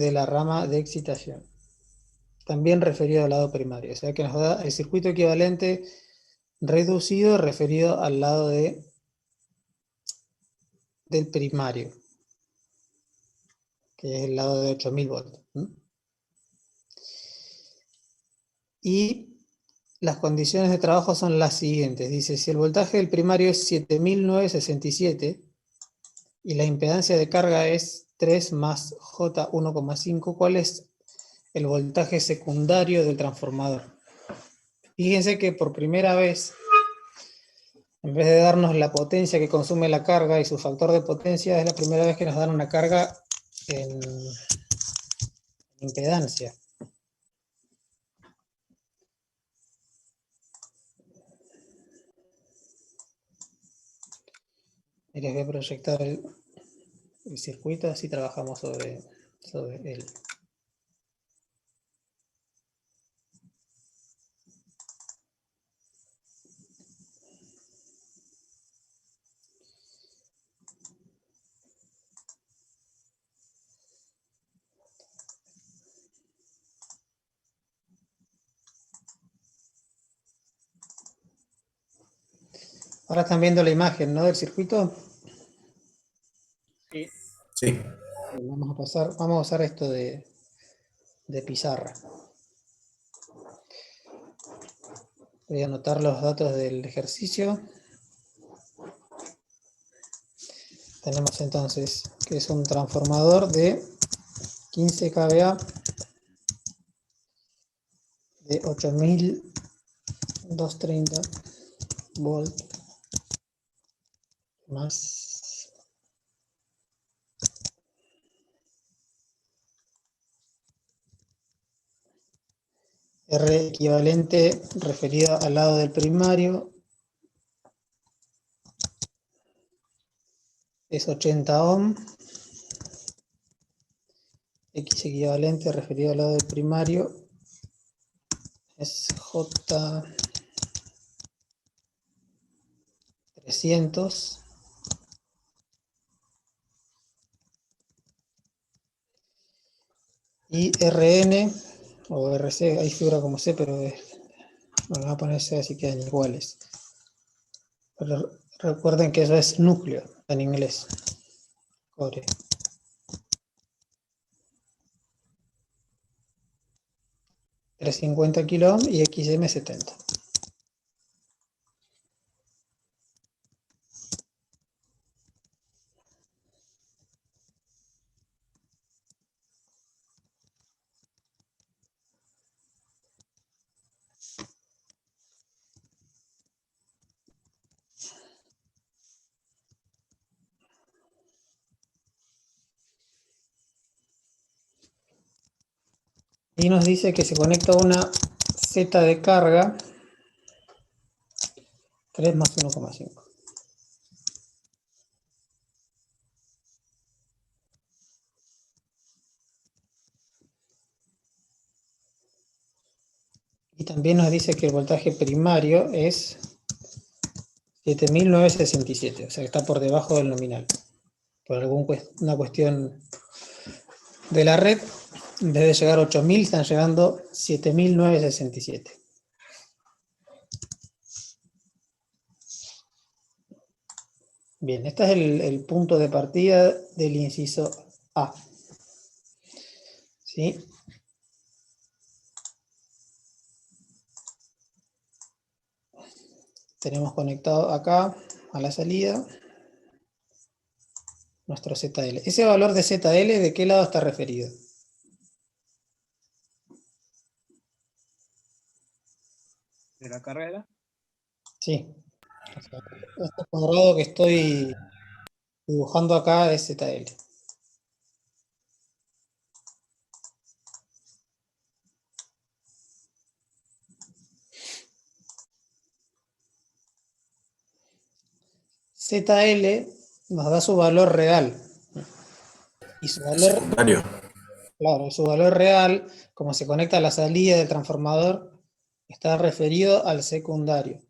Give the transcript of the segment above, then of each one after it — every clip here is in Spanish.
de la rama de excitación, también referido al lado primario, o sea que nos da el circuito equivalente reducido referido al lado del primario, que es el lado de 8000 volts. Y las condiciones de trabajo son las siguientes. Dice, si el voltaje del primario es 7967 y la impedancia de carga es 3 más J 1,5, ¿cuál es el voltaje secundario del transformador? Fíjense que por primera vez, en vez de darnos la potencia que consume la carga y su factor de potencia, es la primera vez que nos dan una carga en impedancia. Y les voy a proyectar el circuito, así trabajamos sobre él. Ahora están viendo la imagen, ¿no? Del circuito. Sí. Sí. Vamos a usar esto de pizarra. Voy a anotar los datos del ejercicio. Tenemos entonces que es un transformador de 15 kVA de 8230 volt más R equivalente referido al lado del primario es 80 ohm, X equivalente referido al lado del primario es J 300 y RN o RC, ahí figura como C, pero bueno, voy a poner C así quedan iguales. Pero recuerden que eso es núcleo en inglés. Core. $350 kilo y XM70. Y nos dice que se conecta una Z de carga 3 más 1,5. Y también nos dice que el voltaje primario es 7967, o sea que está por debajo del nominal. Por alguna cuestión de la red, en vez de llegar a 8000, están llegando 7967. Bien, este es el punto de partida del inciso A. ¿Sí? Tenemos conectado acá a la salida nuestro ZL. Ese valor de ZL, ¿de qué lado está referido? ¿De la carrera? Sí. O sea, este cuadrado que estoy dibujando acá es ZL. ZL nos da su valor real. Y su valor, Secundario. claro, su valor real, como se conecta a la salida del transformador, está referido al secundario.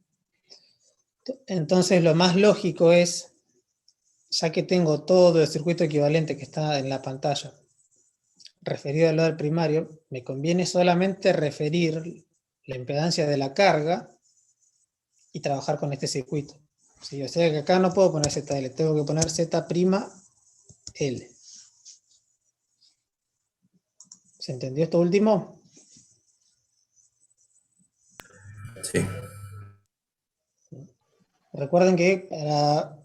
Entonces lo más lógico es, ya que tengo todo el circuito equivalente que está en la pantalla, referido al lado del primario, me conviene solamente referir la impedancia de la carga y trabajar con este circuito. ¿Sí? O sea que acá no puedo poner ZL, tengo que poner Z'L. ¿Se entendió esto último? Sí. Recuerden que para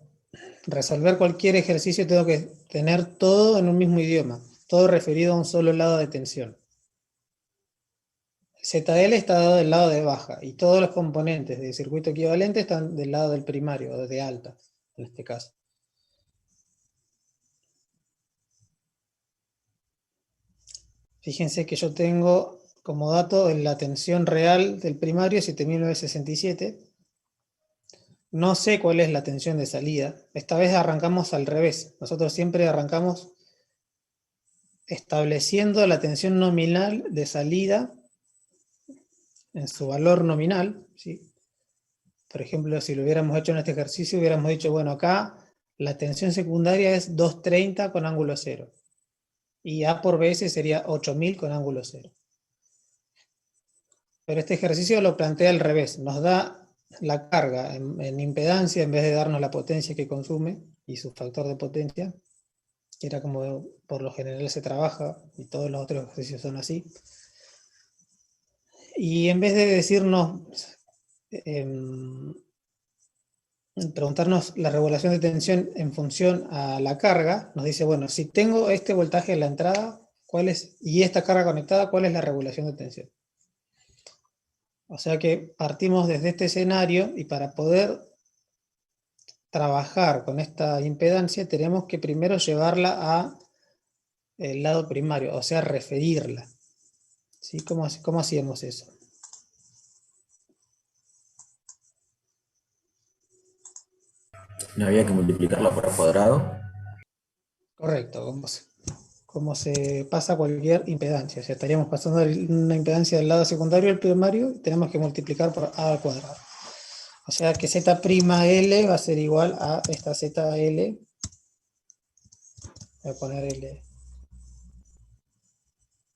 resolver cualquier ejercicio tengo que tener todo en un mismo idioma, todo referido a un solo lado de tensión. ZL está dado del lado de baja y todos los componentes del circuito equivalente están del lado del primario o de alta, en este caso. Fíjense que yo tengo como dato la tensión real del primario 7967. No sé cuál es la tensión de salida. Esta vez arrancamos al revés. Nosotros siempre arrancamos estableciendo la tensión nominal de salida en su valor nominal, ¿sí? Por ejemplo, si lo hubiéramos hecho en este ejercicio, hubiéramos dicho, bueno, acá la tensión secundaria es 230 con ángulo 0. Y A por BS sería 8000 con ángulo 0. Pero este ejercicio lo plantea al revés. Nos da la carga en impedancia en vez de darnos la potencia que consume y su factor de potencia, que era como por lo general se trabaja, y todos los otros ejercicios son así. Y en vez de decirnos, preguntarnos la regulación de tensión en función a la carga, nos dice, bueno, si tengo este voltaje en la entrada, ¿cuál es? Y esta carga conectada, ¿cuál es la regulación de tensión? O sea que partimos desde este escenario y para poder trabajar con esta impedancia tenemos que primero llevarla a el lado primario, o sea, referirla. ¿Sí? ¿Cómo hacíamos eso? No había que multiplicarla por A cuadrado. Correcto, como se pasa cualquier impedancia. O sea, estaríamos pasando una impedancia del lado secundario al primario y tenemos que multiplicar por A al cuadrado. O sea que Z'L va a ser igual a esta ZL. Voy a poner L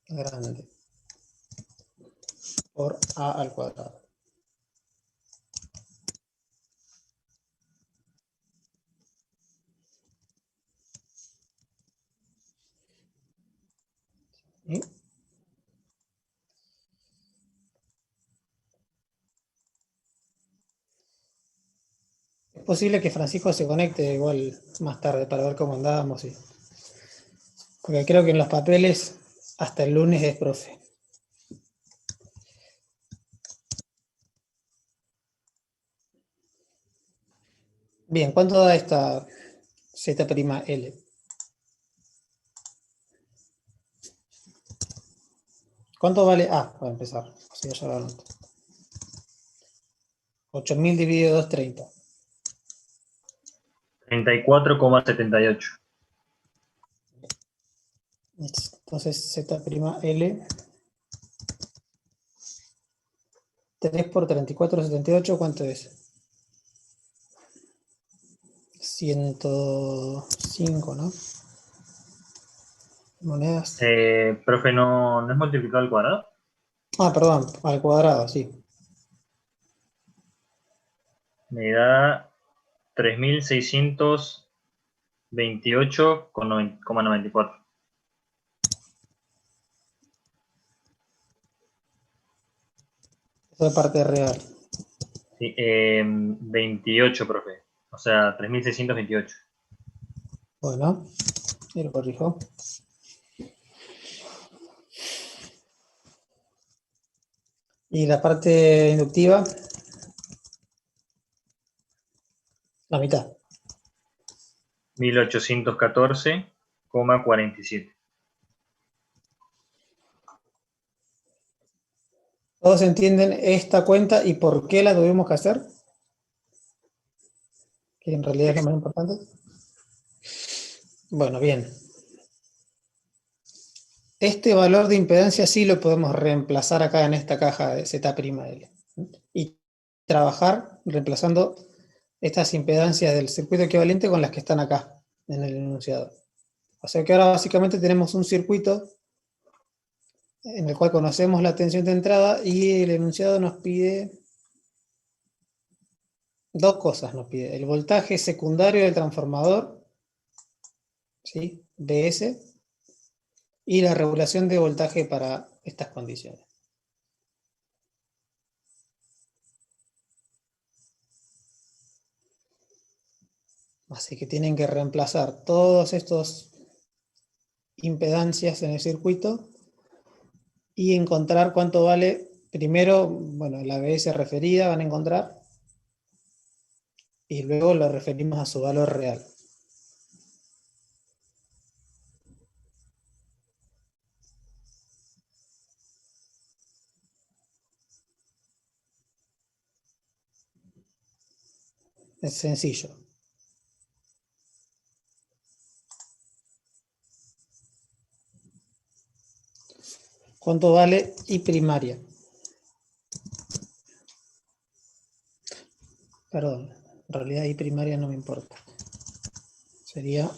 grande por A al cuadrado. ¿Sí? Es posible que Francisco se conecte igual más tarde para ver cómo andábamos. Porque creo que en los papeles hasta el lunes es profe. Bien, ¿cuánto da esta Z'L? ¿Cuánto vale A? Para empezar. Así ya lo anoto. 8000 dividido 230. 34,78. Entonces Z'L 3 por 34,78, ¿cuánto es? 105, ¿no? Monedas. Profe, ¿no es multiplicado al cuadrado? Ah, perdón, al cuadrado, sí. Me da 3628,94. Esa es parte real. Sí, 28, profe. O sea, 3628. Bueno, y lo corrijo. Y la parte inductiva, la mitad. 1814,47. ¿Todos entienden esta cuenta y por qué la tuvimos que hacer? Que en realidad es lo más importante. Bueno, bien. Este valor de impedancia sí lo podemos reemplazar acá en esta caja de Z'L. Y trabajar reemplazando estas impedancias del circuito equivalente con las que están acá en el enunciado. O sea que ahora básicamente tenemos un circuito en el cual conocemos la tensión de entrada y el enunciado nos pide dos cosas. Nos pide el voltaje secundario del transformador, ¿sí? Bs, y la regulación de voltaje para estas condiciones. Así que tienen que reemplazar todos estos impedancias en el circuito y encontrar cuánto vale. Primero, bueno, la BS referida van a encontrar y luego lo referimos a su valor real. Es sencillo. ¿Cuánto vale I primaria? Perdón, en realidad I primaria no me importa. Sería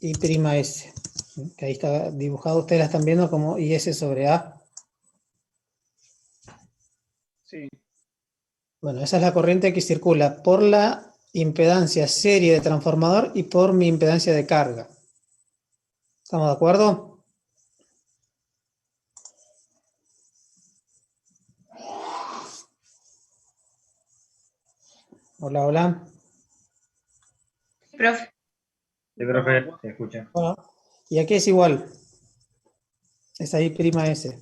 I prima S, que ahí está dibujado, ustedes la están viendo como IS sobre A. Sí. Bueno, esa es la corriente que circula por la impedancia serie de transformador y por mi impedancia de carga. ¿Estamos de acuerdo? Hola, hola. Profe, Sí, profe, se escucha. Bueno, y aquí es igual. Es ahí prima S.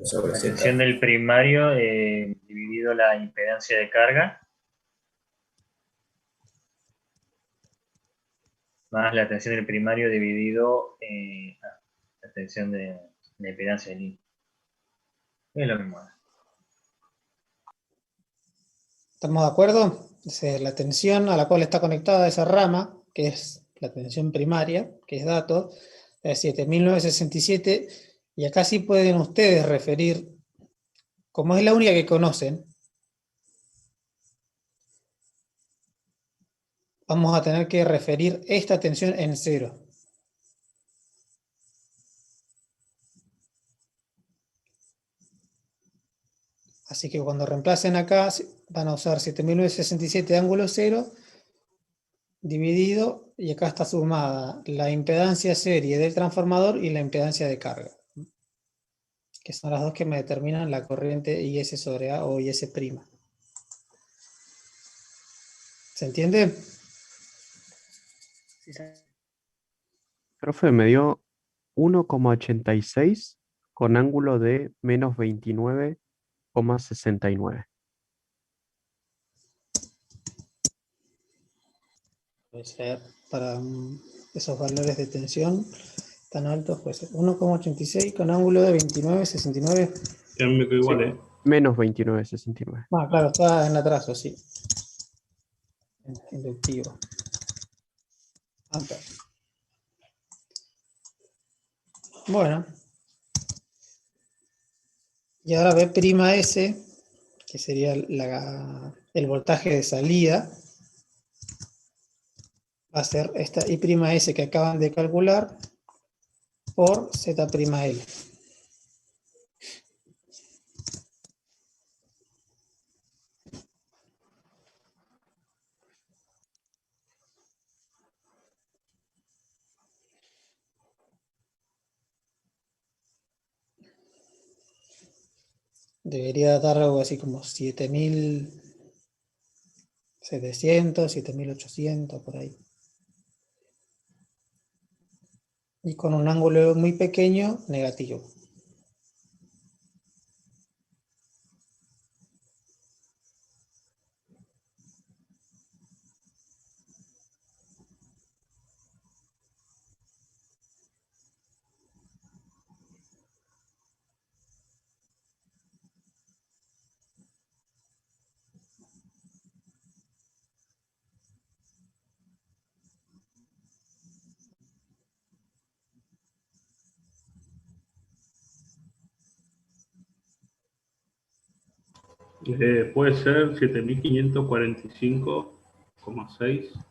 Sobre La Z. tensión del primario dividido la impedancia de carga más la tensión del primario dividido la tensión de la impedancia de línea. Es lo mismo. ¿Estamos de acuerdo? Es la tensión a la cual está conectada esa rama, que es la tensión primaria, que es datos, es 7967, y acá sí pueden ustedes referir, como es la única que conocen, vamos a tener que referir esta tensión en cero. Así que cuando reemplacen acá, van a usar 7967 ángulo cero, dividido, y acá está sumada la impedancia serie del transformador y la impedancia de carga, que son las dos que me determinan la corriente IS sobre A o IS'. ¿Se entiende? Sí, sí. Profe, me dio 1,86 con ángulo de menos 29,69. Puede ser para esos valores de tensión tan altos, puede ser 1,86 con ángulo de 29,69. A mí me quedó igual, ¿eh? Menos 29,69. Ah, claro, está en atraso, sí. Inductivo. Acá. Bueno. Y ahora B'S, que sería el voltaje de salida, va a ser esta I'S que acaban de calcular por Z'L. Debería dar algo así como 7700, 7800, por ahí. Y con un ángulo muy pequeño, negativo. Puede ser 7545,6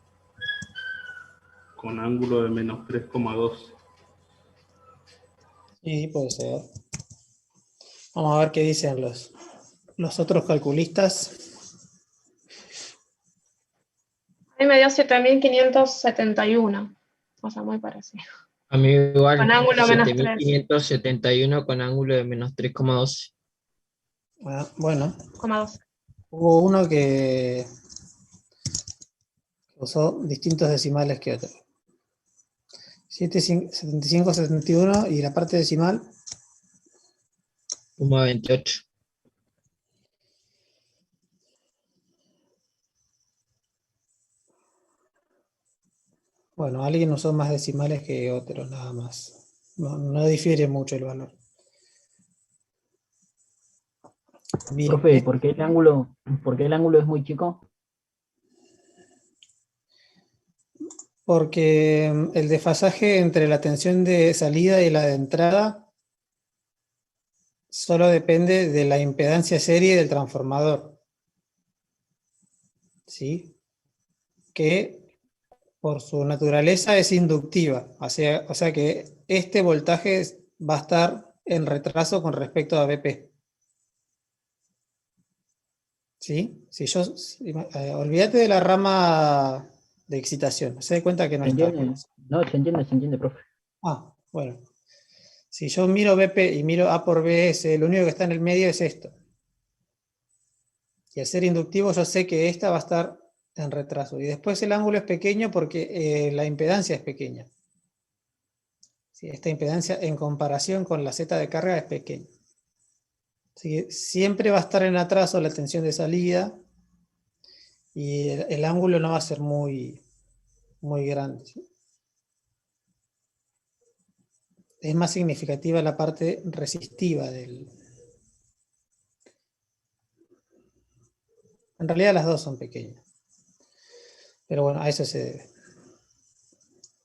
con ángulo de menos 3,2. Sí, puede ser. Vamos a ver qué dicen los otros calculistas. A mí me dio 7571. O sea, muy parecido. A mí igual, Con ángulo menos 3. 7571 con ángulo de menos 3,12. Bueno, 2. hubo uno que usó distintos decimales que otro. 7571 y la parte decimal. 1,28. Bueno, alguien usó más decimales que otro, nada más. No difiere mucho el valor. Bien. Profe, ¿por qué el ángulo es muy chico? Porque el desfasaje entre la tensión de salida y la de entrada solo depende de la impedancia serie del transformador. ¿Sí? Que por su naturaleza es inductiva. O sea que este voltaje va a estar en retraso con respecto a BP. ¿Sí? Olvídate de la rama de excitación. Se da cuenta que no ¿Se está. entiende? No, se entiende, profe. Bueno. Si yo miro BP y miro A por BS, lo único que está en el medio es esto. Y al ser inductivo yo sé que esta va a estar en retraso. Y después el ángulo es pequeño porque la impedancia es pequeña. ¿Sí? Esta impedancia en comparación con la Z de carga es pequeña. Así que siempre va a estar en atraso la tensión de salida y el ángulo no va a ser muy grande. ¿Sí? Es más significativa la parte resistiva del... En realidad las dos son pequeñas. Pero bueno, a eso se debe.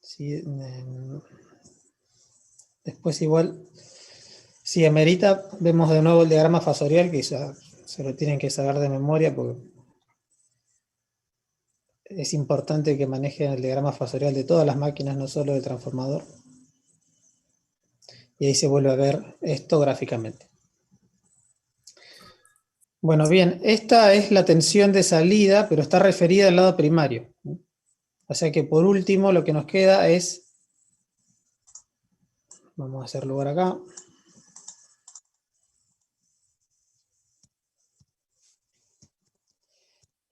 Sí, después igual, si amerita, vemos de nuevo el diagrama fasorial, que ya se lo tienen que saber de memoria, porque es importante que manejen el diagrama fasorial de todas las máquinas, no solo del transformador. Y ahí se vuelve a ver esto gráficamente. Bueno, bien, esta es la tensión de salida, pero está referida al lado primario. O sea que por último lo que nos queda es, vamos a hacer lugar acá,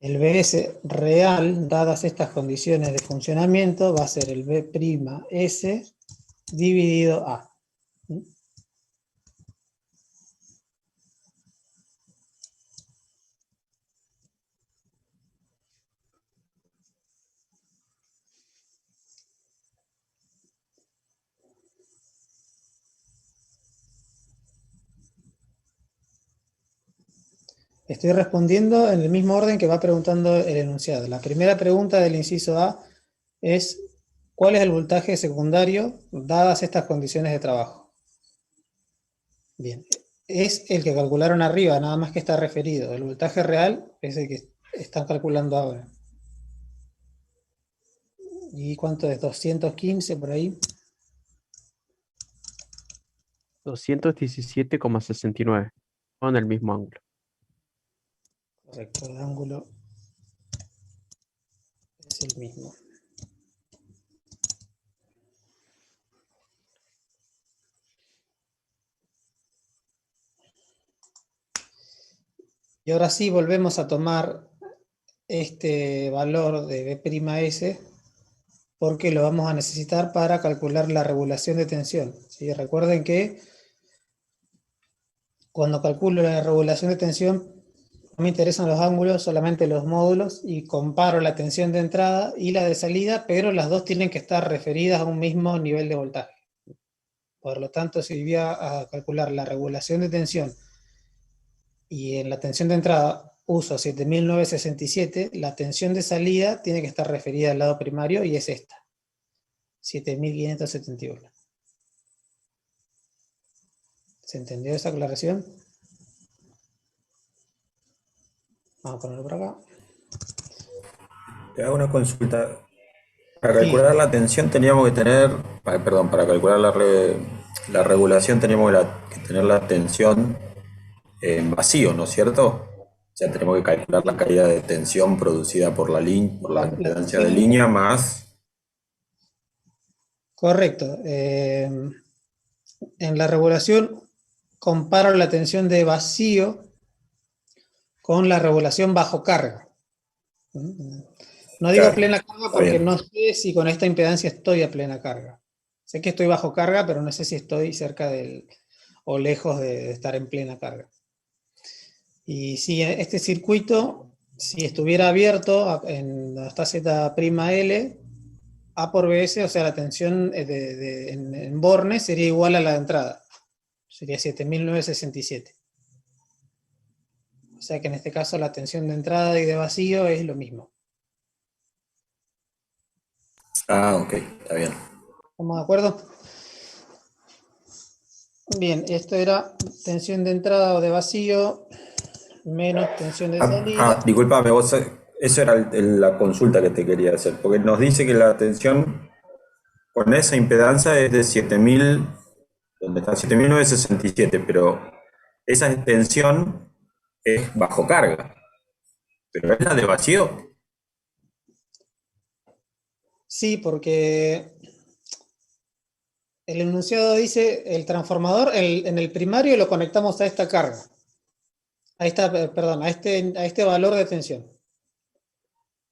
el BS real, dadas estas condiciones de funcionamiento, va a ser el B'S dividido A. Estoy respondiendo en el mismo orden que va preguntando el enunciado. La primera pregunta del inciso A es ¿cuál es el voltaje secundario dadas estas condiciones de trabajo? Bien, es el que calcularon arriba, nada más que está referido. El voltaje real es el que están calculando ahora. ¿Y cuánto es? 215 por ahí. 217,69. Con el mismo ángulo. Correcto, el ángulo es el mismo. Y ahora sí volvemos a tomar este valor de B'S porque lo vamos a necesitar para calcular la regulación de tensión. ¿Sí? Recuerden que cuando calculo la regulación de tensión no me interesan los ángulos, solamente los módulos, y comparo la tensión de entrada y la de salida, pero las dos tienen que estar referidas a un mismo nivel de voltaje. Por lo tanto, si voy a calcular la regulación de tensión y en la tensión de entrada uso 7967, la tensión de salida tiene que estar referida al lado primario y es esta, 7571. ¿Se entendió esa aclaración? Vamos a ponerlo por acá. Te hago una consulta. Para Sí. calcular la tensión teníamos que tener, perdón, para calcular la regulación teníamos que tener la tensión en vacío, ¿no es cierto? O sea, tenemos que calcular la caída de tensión producida por la impedancia de tensión- línea más. Correcto. En la regulación comparo la tensión de vacío con la regulación bajo carga. No digo Claro, plena carga está porque bien. no sé si con esta impedancia estoy a plena carga. Sé que estoy bajo carga, pero no sé si estoy cerca del o lejos de estar en plena carga. Y si este circuito, si estuviera abierto en donde está Z'L, A por BS, o sea, la tensión en borne sería igual a la de entrada. Sería 7.967. O sea que en este caso la tensión de entrada y de vacío es lo mismo. Ah, ok, está bien. ¿Estamos de acuerdo? Bien, esto era tensión de entrada o de vacío menos tensión de salida. Disculpame, vos, eso era la consulta que te quería hacer, porque nos dice que la tensión con esa impedancia es de 7000, donde está 7967, pero esa tensión es bajo carga, pero es la de vacío. Sí, porque el enunciado dice el transformador en el primario lo conectamos a esta carga. A esta, perdón, a este valor de tensión.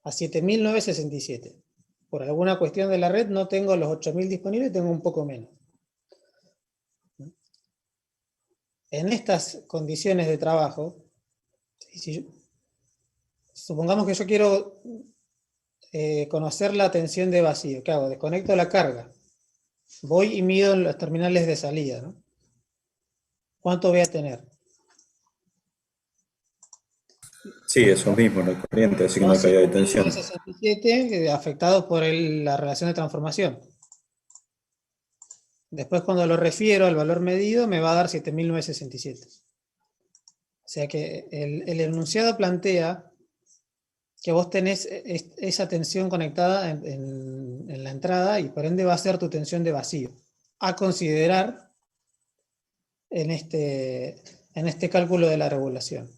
A 7.967. Por alguna cuestión de la red no tengo los 8.000 disponibles, tengo un poco menos. En estas condiciones de trabajo, supongamos que yo quiero conocer la tensión de vacío. ¿Qué hago? Desconecto la carga. Voy y mido en los terminales de salida, ¿no? ¿Cuánto voy a tener? Sí, eso mismo, no hay corriente, así que no hay caída de tensión. 7.967 afectados por la relación de transformación. Después cuando lo refiero al valor medido me va a dar 7.967. O sea que el enunciado plantea que vos tenés esa tensión conectada en la entrada y por ende va a ser tu tensión de vacío. A considerar en este cálculo de la regulación.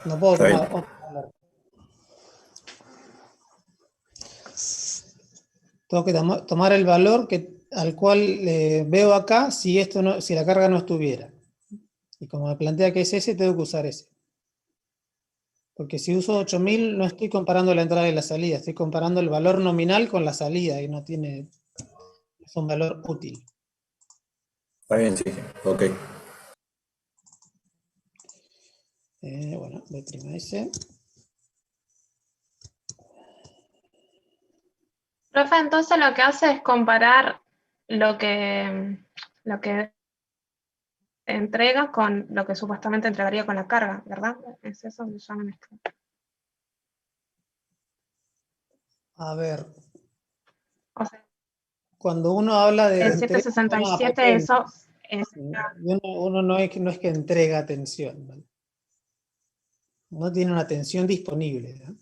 No puedo Está bien. tomar otro valor. Tengo que tomar el valor al cual veo acá si la carga no estuviera. Y como me plantea que es ese, tengo que usar ese. Porque si uso 8.000 no estoy comparando la entrada y la salida, estoy comparando el valor nominal con la salida y no es un valor útil. Está bien, sí, ok. Bueno, B' S. Profe, entonces lo que hace es comparar lo que entrega con lo que supuestamente entregaría con la carga, ¿verdad? Es eso que llaman esto. A ver, O sea, cuando uno habla de el entrega, suena a 767, potencia. eso es. Uno no es que entrega tensión, ¿vale? No tiene una tensión disponible, ¿no?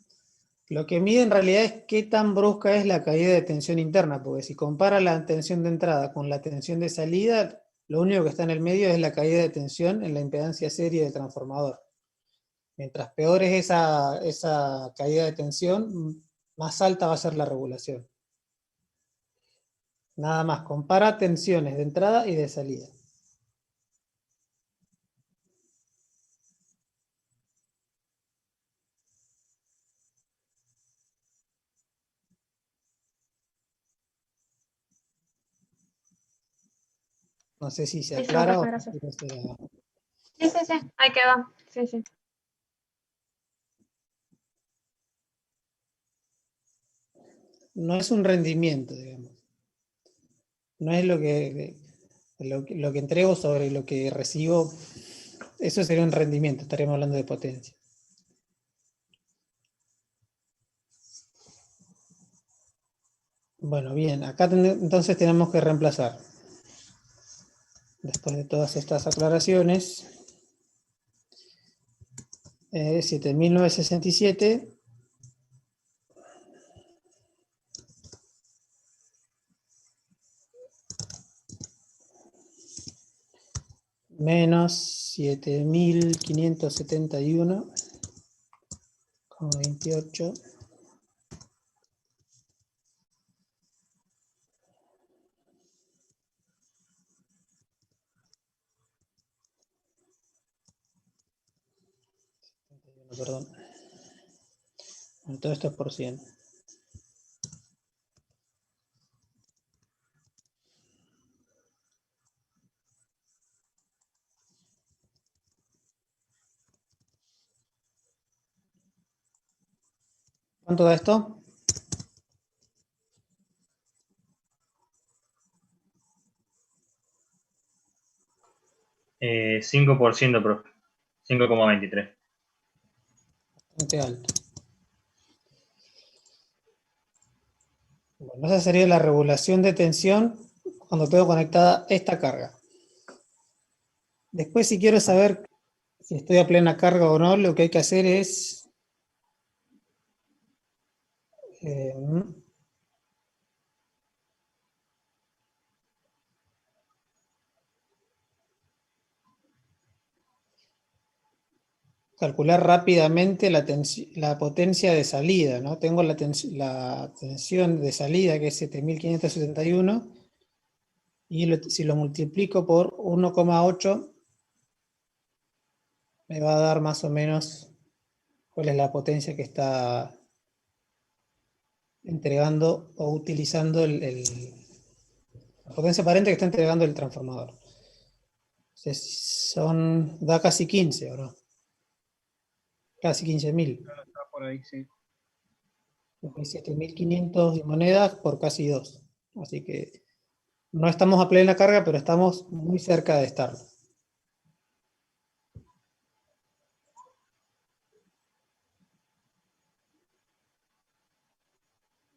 Lo que mide en realidad es qué tan brusca es la caída de tensión interna, porque si compara la tensión de entrada con la tensión de salida, lo único que está en el medio es la caída de tensión en la impedancia serie del transformador. Mientras peor es esa caída de tensión, más alta va a ser la regulación. Nada más, compara tensiones de entrada y de salida. No sé si se Sí, sí, aclara profe, o gracias. si Sí, ahí quedó. Sí. no es un rendimiento, digamos. No es lo que entrego sobre lo que recibo. Eso sería un rendimiento, estaríamos hablando de potencia. Bueno, bien, acá entonces tenemos que reemplazar. Después de todas estas aclaraciones, 7.967 menos 7.571,28. Perdón. Todo esto es por 100. ¿Cuánto da esto? Eh, 5%, profe. 5,23. Bastante alto. Bueno, esa sería la regulación de tensión cuando tengo conectada esta carga. Después, si quiero saber si estoy a plena carga o no, lo que hay que hacer es calcular rápidamente la potencia de salida, ¿no? Tengo la tensión de salida, que es 7.571, y si lo multiplico por 1,8, me va a dar más o menos cuál es la potencia que está entregando o utilizando la potencia aparente que está entregando el transformador. Entonces, da casi 15, ¿o no? Casi 15.000. Está por ahí, sí. 7.500 monedas por casi 2. Así que no estamos a plena carga, pero estamos muy cerca de estarlo.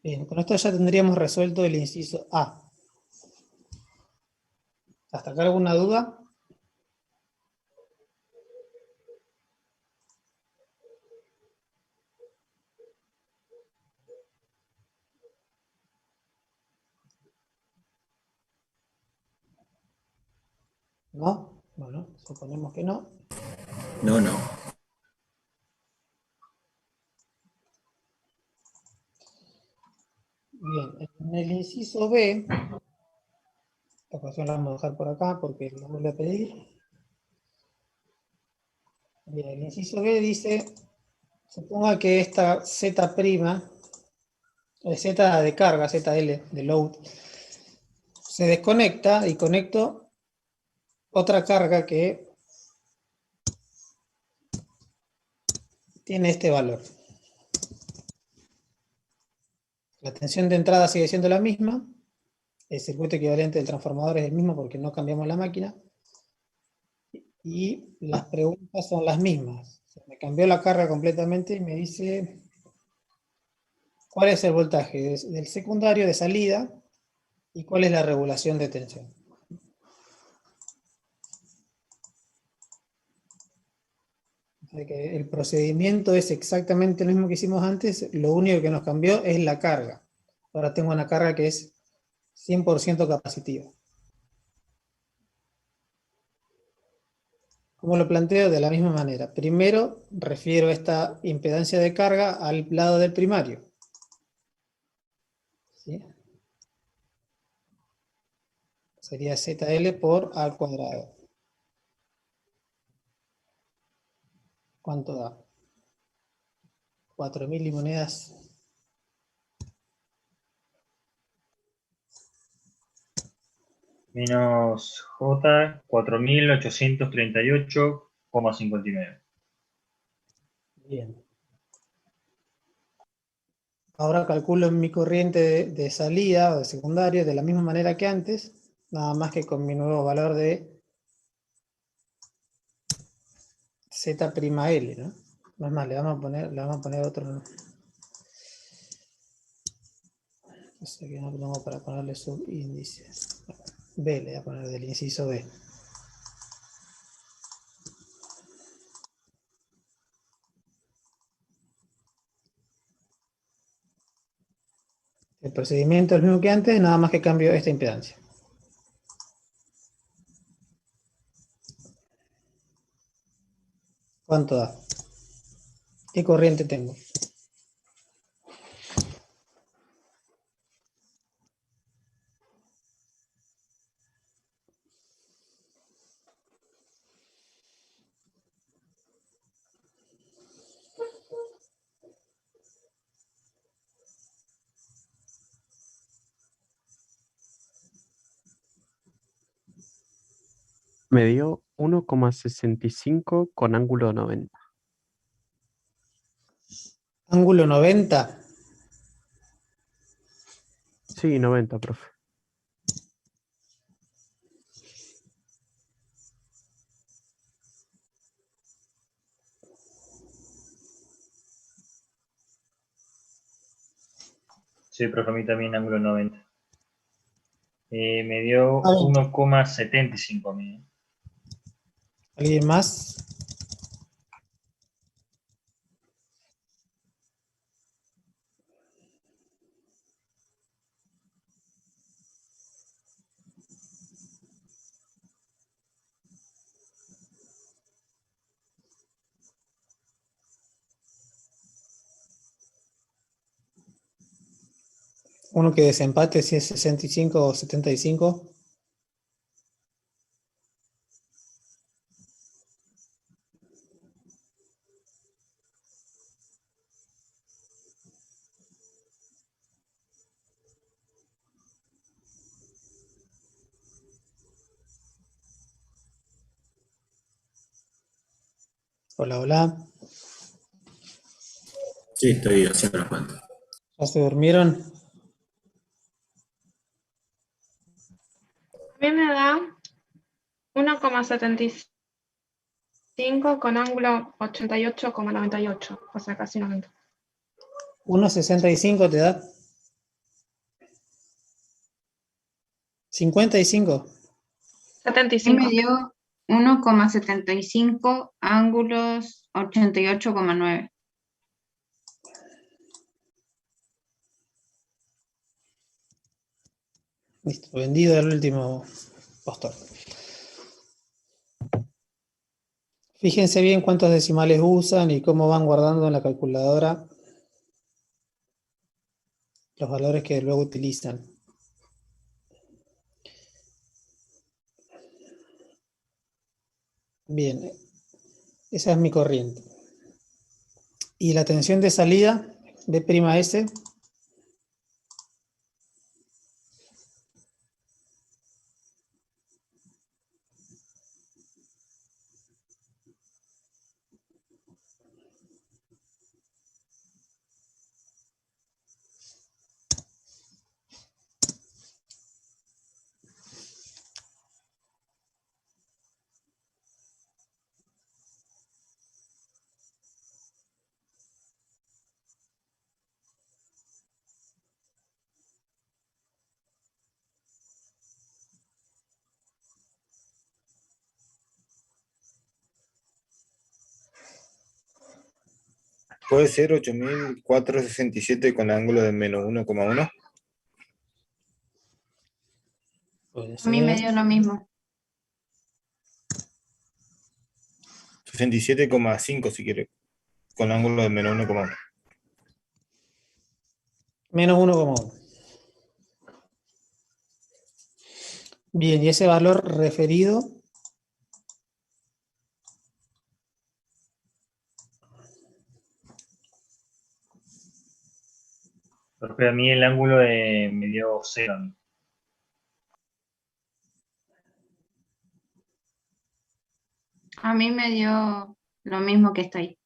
Bien, con esto ya tendríamos resuelto el inciso A. ¿Hasta acá alguna duda? ¿No? Bueno, suponemos que no. No, no. Bien, en el inciso B, esta ocasión la vamos a dejar por acá porque lo vuelve a pedir. Bien, el inciso B dice, suponga que esta Z', Z de carga, ZL de load, se desconecta y conecto otra carga que tiene este valor. La tensión de entrada sigue siendo la misma, el circuito equivalente del transformador es el mismo porque no cambiamos la máquina, y las preguntas son las mismas. Me cambió la carga completamente y me dice cuál es el voltaje del secundario de salida y cuál es la regulación de tensión. O sea que el procedimiento es exactamente lo mismo que hicimos antes, lo único que nos cambió es la carga. Ahora tengo una carga que es 100% capacitiva. ¿Cómo lo planteo? De la misma manera. Primero refiero esta impedancia de carga al lado del primario. ¿Sí? Sería ZL por A al cuadrado. ¿Cuánto da? 4.000 y monedas. Menos J, 4.838,59. Bien. Ahora calculo mi corriente de salida o de secundario de la misma manera que antes, nada más que con mi nuevo valor de Z'L, ¿no? No es más, le vamos a poner otro. No sé qué no tengo para ponerle subíndice. B, le voy a poner del inciso B. El procedimiento es el mismo que antes, nada más que cambio esta impedancia. ¿Cuánto da? ¿Qué corriente tengo? Me dio 1,65 con ángulo 90. Ángulo 90. Sí, 90, profe. Sí, profe, a mí también ángulo 90. Me dio A ver. 1,75 a mí. ¿Alguien más? Uno que desempate si es 65 o 75. Hola, hola. Sí, estoy haciendo las cuentas. ¿Ya se durmieron? A mí me da 1,75 con ángulo 88,98, o sea, casi 90. 1,65 te da. 55. Y me 75. dio 1,75 ángulos 88,9. Listo, vendido el último postor. Fíjense bien cuántos decimales usan y cómo van guardando en la calculadora los valores que luego utilizan. Bien, esa es mi corriente. Y la tensión de salida, B'S, ¿Puede ser 8467 con ángulo de menos 1,1? puede A mí me ser. dio lo mismo. 67,5 si quiere, con ángulo de menos 1,1. Menos 1,1. Bien, y ese valor referido, Profe, a mí el ángulo me dio 0 a mí. A mí me dio lo mismo que está ahí.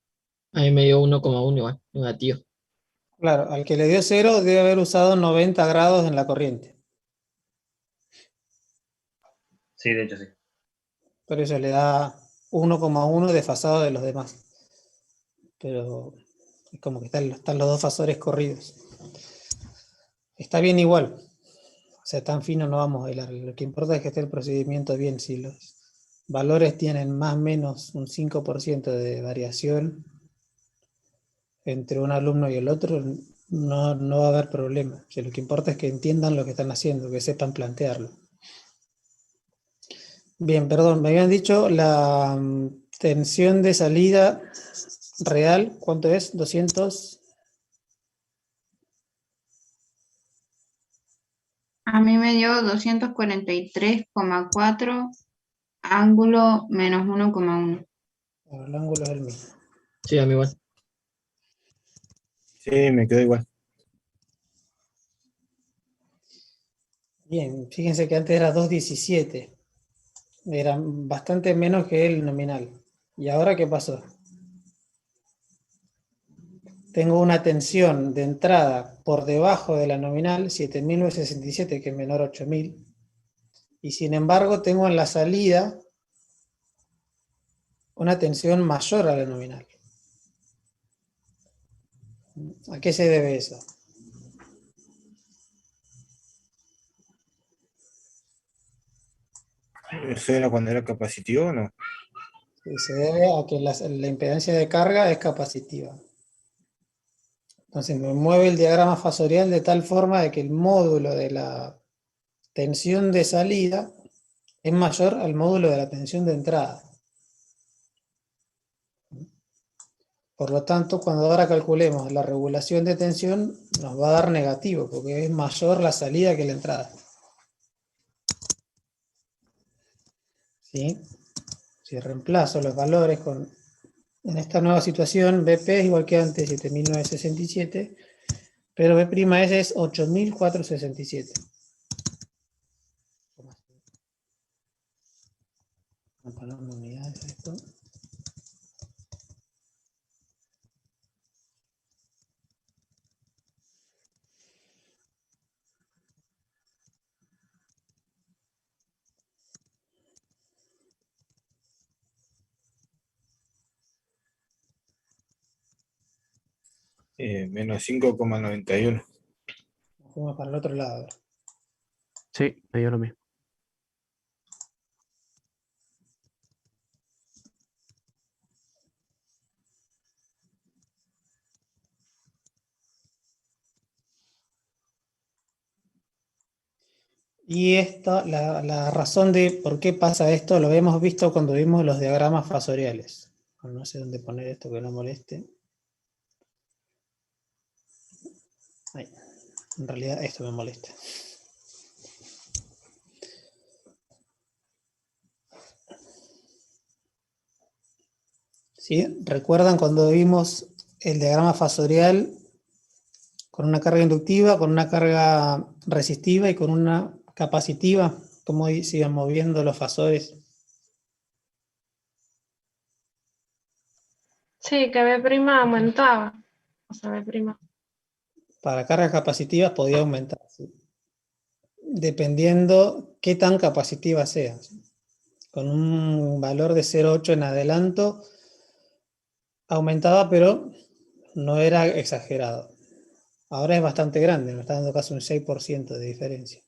A mí me dio 1,1 igual, negativo. claro, al que le dio 0 debe haber usado 90 grados en la corriente. Sí, de hecho sí. Por eso le da 1,1 desfasado de los demás. Pero es como que están los dos fasores corridos. Está bien igual. O sea, tan fino no vamos a bailar. Lo que importa es que esté el procedimiento bien. Si los valores tienen más o menos un 5% de variación entre un alumno y el otro, no va a haber problema. O sea, lo que importa es que entiendan lo que están haciendo, que sepan plantearlo. Bien, perdón, me habían dicho la tensión de salida real, ¿cuánto es? 200. A mí me dio 243,4, ángulo menos 1,1. El ángulo es el mismo. Sí, a mí igual. Sí, me quedó igual. Bien, fíjense que antes era 217. Era bastante menos que el nominal. ¿Y ahora qué pasó? Tengo una tensión de entrada por debajo de la nominal, 7.967, que es menor a 8.000. Y sin embargo tengo en la salida una tensión mayor a la nominal. ¿A qué se debe eso? ¿Eso era cuando era capacitivo o no? Se debe a que la impedancia de carga es capacitiva. Entonces me mueve el diagrama fasorial de tal forma de que el módulo de la tensión de salida es mayor al módulo de la tensión de entrada. Por lo tanto, cuando ahora calculemos la regulación de tensión, nos va a dar negativo, porque es mayor la salida que la entrada. ¿Sí? Si reemplazo los valores en esta nueva situación, BP es igual que antes, 7.967, pero B'S es 8.467. Vamos a poner unidades a esto. Menos 5,91. Vamos para el otro lado. Sí, me dio lo mismo. Y la razón de por qué pasa esto lo hemos visto cuando vimos los diagramas fasoriales. No sé dónde poner esto que no moleste. Ahí. En realidad esto me molesta. ¿Sí? ¿Recuerdan cuando vimos el diagrama fasorial con una carga inductiva, con una carga resistiva y con una capacitiva? ¿Cómo se iban moviendo los fasores? Sí, que B' aumentaba. O sea, B'. Para cargas capacitivas podía aumentar, ¿sí? Dependiendo qué tan capacitiva sea. Con un valor de 0,8 en adelanto aumentaba, pero no era exagerado. Ahora es bastante grande, me está dando casi un 6% de diferencia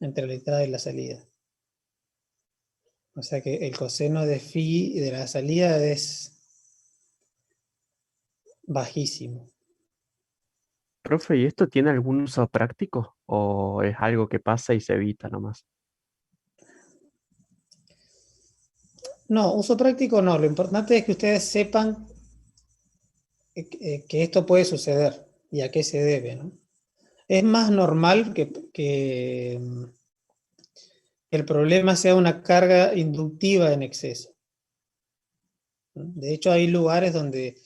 entre la entrada y la salida. O sea que el coseno de phi de la salida es bajísimo. Profe, ¿y esto tiene algún uso práctico? ¿O es algo que pasa y se evita nomás? No, uso práctico no. Lo importante es que ustedes sepan que esto puede suceder y a qué se debe, ¿no? Es más normal que el problema sea una carga inductiva en exceso. De hecho, hay lugares donde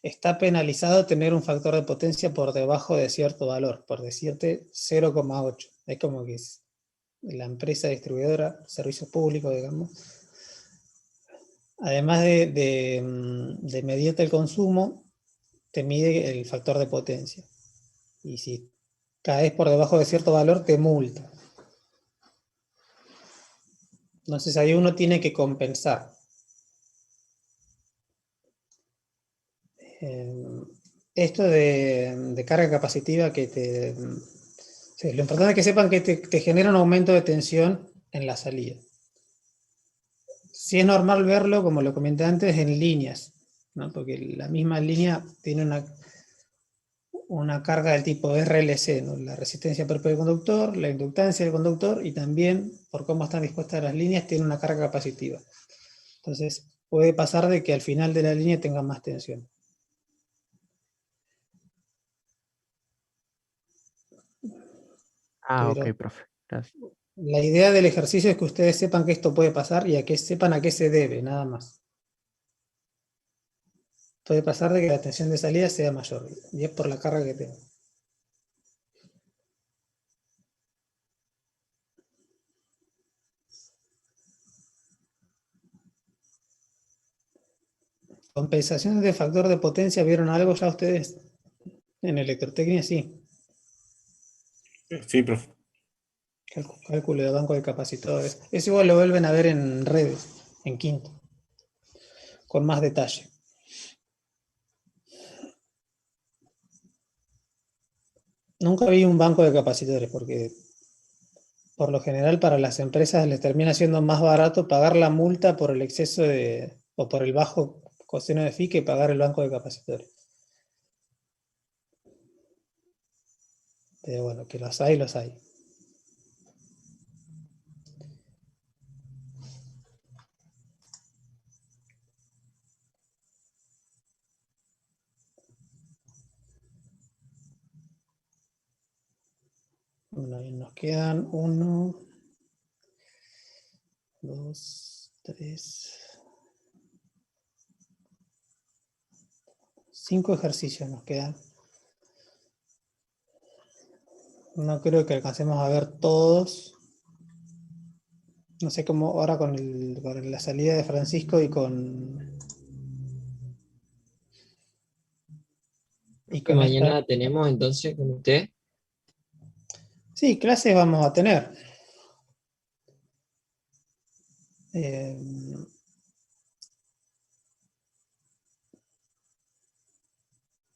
está penalizado tener un factor de potencia por debajo de cierto valor, por decirte 0,8. Es como que la empresa distribuidora, servicios públicos, digamos, además de medirte el consumo, te mide el factor de potencia. Y si caes por debajo de cierto valor, te multa. Entonces ahí uno tiene que compensar. Esto de carga capacitiva que sí, lo importante es que sepan que te genera un aumento de tensión en la salida. Sí es normal verlo, como lo comenté antes, en líneas, ¿no? Porque la misma línea tiene una carga del tipo RLC, ¿no? La resistencia propia del conductor, la inductancia del conductor y también, por cómo están dispuestas las líneas, tiene una carga capacitiva. Entonces, puede pasar de que al final de la línea tenga más tensión. Ah, Pero ok, profe. Gracias. la idea del ejercicio es que ustedes sepan que esto puede pasar y sepan a qué se debe, nada más. Puede pasar de que la tensión de salida sea mayor, y es por la carga que tengo. Compensaciones de factor de potencia, ¿vieron algo ya ustedes? En electrotecnia, sí. Sí, profe. Cálculo de banco de capacitores. Eso igual lo vuelven a ver en redes, en quinto, con más detalle. Nunca vi un banco de capacitores porque por lo general para las empresas les termina siendo más barato pagar la multa por el exceso o por el bajo coseno de fee que pagar el banco de capacitores. Pero bueno, que los hay, los hay. Bueno, ahí nos quedan 1, 2, 3, 5 ejercicios nos quedan. No creo que alcancemos a ver todos. No sé cómo ahora con la salida de Francisco y con esta. Mañana tenemos entonces con usted. Sí, clases vamos a tener.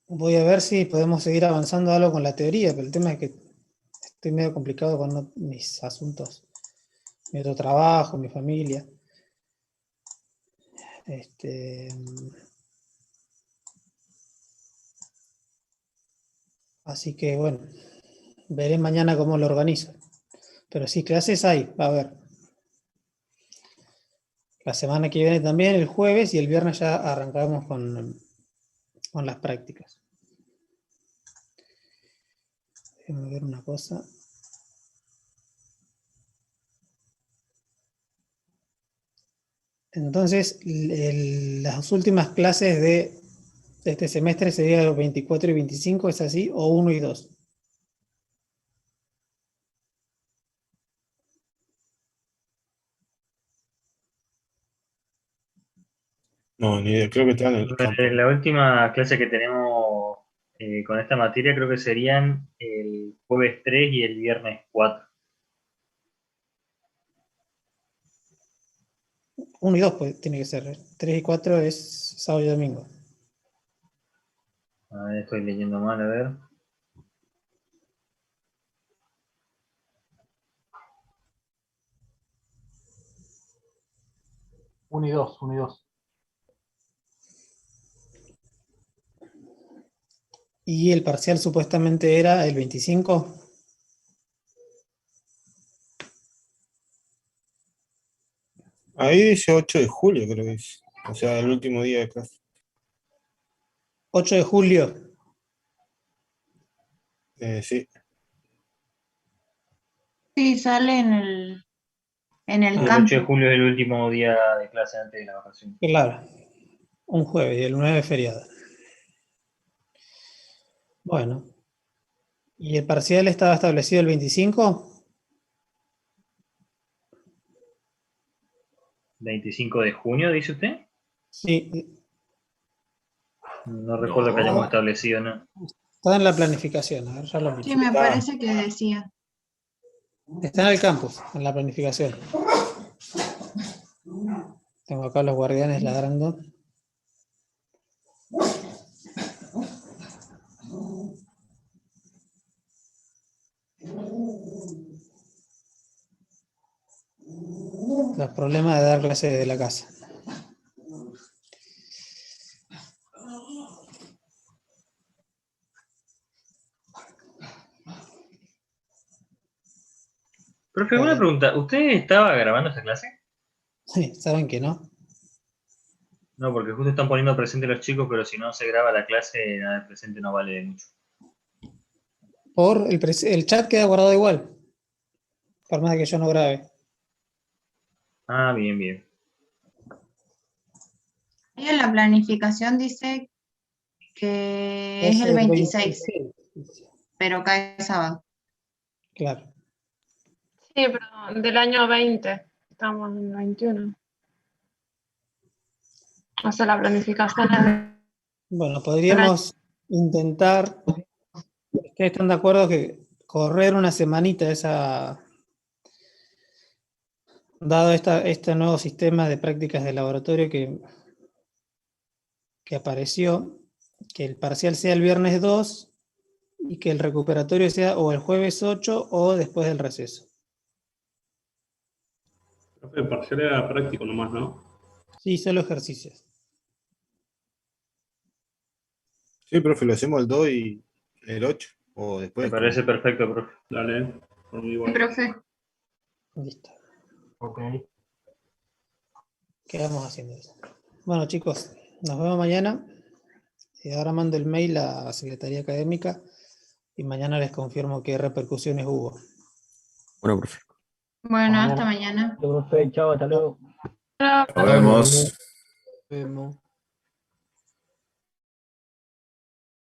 Voy a ver si podemos seguir avanzando algo con la teoría, pero el tema es que estoy medio complicado con mis asuntos, mi otro trabajo, mi familia. Así que bueno, veré mañana cómo lo organizo. Pero sí, clases hay, va a haber. La semana que viene también, el jueves, y el viernes ya arrancamos con las prácticas. Déjenme ver una cosa. Entonces, las últimas clases de este semestre serían los 24 y 25, ¿es así? ¿O 1 y 2? No, ni idea. Creo que está en el campo. La última clase que tenemos con esta materia creo que serían el jueves 3 y el viernes 4. 1 y 2 pues, tiene que ser. 3 y 4 es sábado y domingo. A ver, estoy leyendo mal, a ver. Uno y dos. Y el parcial supuestamente era el 25. Ahí dice 8 de julio, creo que es. O sea, el último día de clase. 8 de julio. Sí. Sí, sale en el El campo. 8 de julio es el último día de clase antes de la vacación. Claro, un jueves y el 9 es feriado. Bueno. ¿Y el parcial estaba establecido el 25? 25 de junio, dice usted. Sí. No recuerdo que hayamos establecido, ¿no? Está en la planificación, a ver, ya lo miro. Sí, me parece que decía. Está en el campus, en la planificación. Tengo acá los guardianes ladrando. Los problemas de dar clase desde la casa. Profe, una pregunta. ¿Usted estaba grabando esta clase? Sí, ¿saben que no? No, porque justo están poniendo presente los chicos, pero si no se graba la clase, nada de presente no vale de mucho. Por el chat queda guardado igual. Por más de que yo no grabe. Ah, bien, bien. Y en la planificación dice que es Es el el 26, 26. pero cae sábado. Claro. Sí, pero del año 20, estamos en el 21. O sea, la planificación es Bueno, podríamos intentar, ¿ustedes están de acuerdo que correr una semanita dado este nuevo sistema de prácticas de laboratorio que apareció, que el parcial sea el viernes 2 y que el recuperatorio sea o el jueves 8 o después del receso? Profe, el parcial era práctico nomás, ¿no? Sí, solo ejercicios. Sí, profe, lo hacemos el 2 y el 8. O después. Me parece perfecto, profe. Dale, por mí Sí, igual. profe. Listo. Ok. Quedamos haciendo eso. Bueno, chicos, nos vemos mañana. Ahora mando el mail a la Secretaría Académica y mañana les confirmo qué repercusiones hubo. Bueno, profe. Bueno, hasta mañana. Profe, chao, hasta luego. Nos vemos. Vemos.